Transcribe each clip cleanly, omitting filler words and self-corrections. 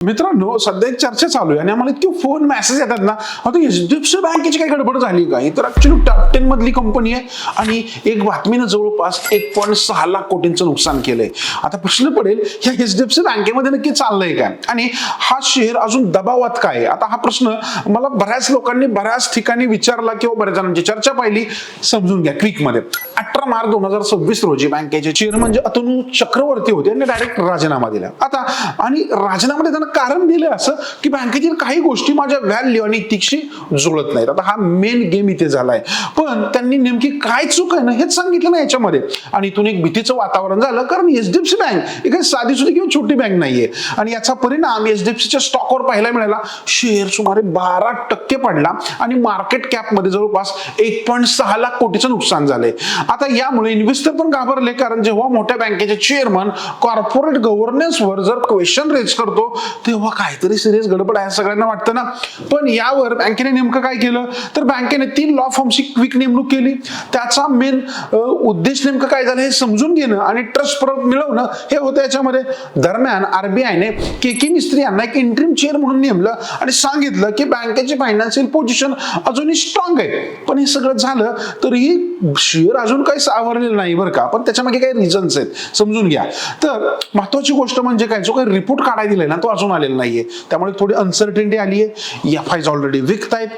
मित्रांनो, सध्या एक चर्चा चालू आहे आणि आम्हाला इतके फोन मेसेज येतात ना, आता एचडीएफसी बँकेची काही गडबड झाली का? ही तर ऍक्च्युली टॉप 10 मधली कंपनी आहे आणि एक बातमीनं जवळपास 1.6 लाख कोटींचं नुकसान केलंय. आता प्रश्न पडेल, ह्या एचडीएफसी बँकेमध्ये नक्की चाललंय काय आणि हा शेअर अजून दबावात काय? आता हा प्रश्न मला बऱ्याच लोकांनी बऱ्याच ठिकाणी विचारला किंवा बऱ्याच जणांची चर्चा पाहिली. समजून घ्या क्विक मध्ये. 18 मार्च 2026 रोजी बँकेचे चेअरमन म्हणजे अतनु चक्रवर्ती होते आणि डायरेक्ट राजीनामा दिला. आता आणि राजीनामा देताना कारण दिलं असं की बँकेतील काही गोष्टी माझ्या व्हॅल्यू आणि इथिक्सशी जुळत नाहीत. आता हा मेन गेम इथे झालाय, पण त्यांनी नेमकी काय चूक आहे ना हेच सांगितलं नाही याच्यामध्ये. आणि इथून एक भीतीचं वातावरण झालं, कारण एचडीएफसी बँक ही काही साधी सुधी किंवा छोटी बँक नाहीये आणि याचा परिणाम एचडीएफसीच्या स्टॉकवर पाहायला मिळाला. शेअर सुमारे 12% पडला आणि मार्केट कॅप मध्ये जवळपास 1.6 लाख कोटीचं नुकसान झालंय. आता यामुळे इन्व्हेस्टर पण घाबरले, कारण जेव्हा मोठ्या बँकेचे चेअरमन कॉर्पोरेट गव्हर्नन्सवर जर क्वेश्चन रेज करतो तेव्हा काहीतरी सिरियस गडबड आहे सगळ्यांना वाटतं ना. पण यावर बँकेने नेमकं काय केलं, तर बँकेने 3 लॉ फर्मची क्विक नेमणूक केली. त्याचा मेन उद्देश नेमकं काय झालं हे समजून घेणं आणि ट्रस्ट परत मिळवणं हे होतं याच्यामध्ये. दरम्यान आरबीआयने के मिस्त्री यांना एक इंटरिम चेअर म्हणून नेमलं आणि सांगितलं की बँकेची फायनान्शियल पोझिशन अजूनही स्ट्रॉंग आहे. पण हे सगळं झालं तरीही शेअर अजून काही सावरलेलं नाही बरं का. पण त्याच्यामागे काही रिझन्स आहेत, समजून घ्या. तर महत्वाची गोष्ट म्हणजे काय, जो काही रिपोर्ट काढायला दिलाय ना तो अजून आलेला नाहीये, त्यामुळे थोडी अनसर्टिनिटी आली आहे. एफआयज ऑलरेडी विकतायत.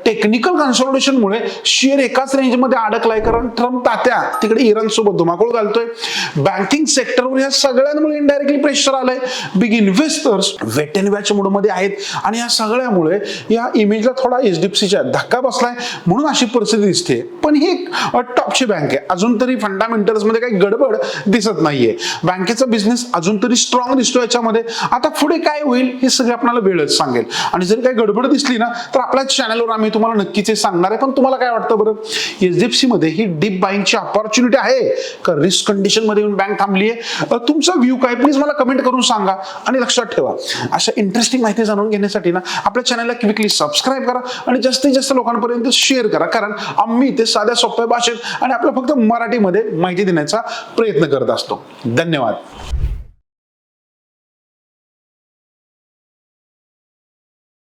टेक्निकल कन्सोलिडेशनमुळे शेअर एकाच रेंजमध्ये अडकलाय, कारण ट्रम्प तात्या तिकडे इराण सोबत धुमाकूळ घालतोय. बँकिंग सेक्टरवर या सगळ्यांमुळे इनडायरेक्टली प्रेशर आलंय. Big investors wait and watch मोडमध्ये आहेत आणि या सगळ्यामुळे या इमेजला थोडा एचडीएफसीचा धक्का बसलाय, म्हणून अशी परिस्थिती दिसते. पण ही एक टॉपची बँक आहे, अजून तरी फंडामेंटल्स मध्ये काही गडबड दिसत नाहीये. बँकेचा बिझनेस अजून तरी स्ट्रॉंग दिसतो याच्यामध्ये. आता पुढे काय होईल हे सगळे आपल्याला वेळच सांगेल. आणि जर काही गडबड दिसली ना तर आपल्या चॅनलवर आम्ही तुम्हाला नक्कीच हे सांगणार आहे. पण तुम्हाला काय वाटतं बरं, एचडीएफसी मध्ये ही डीप बाईंगची अपॉर्च्युनिटी आहे का रिस्क कंडिशन मध्ये येऊन बँक थांबली आहे? तुमचा व्ह्यू काय प्लीज मला कमेंट करून सांगा. आणि लक्षात ठेवा, अशा इंटरेस्टिंग माहिती जाणून घेण्यासाठी ना आपल्या चॅनलला क्विकली सबस्क्राईब करा आणि जास्तीत जास्त लोकांपर्यंत शेअर करा, कारण आम्ही ते साध्या सोप्या भाषेत आणि आपल्या फक्त मराठीमध्ये माहिती देण्याचा प्रयत्न करत असतो. धन्यवाद.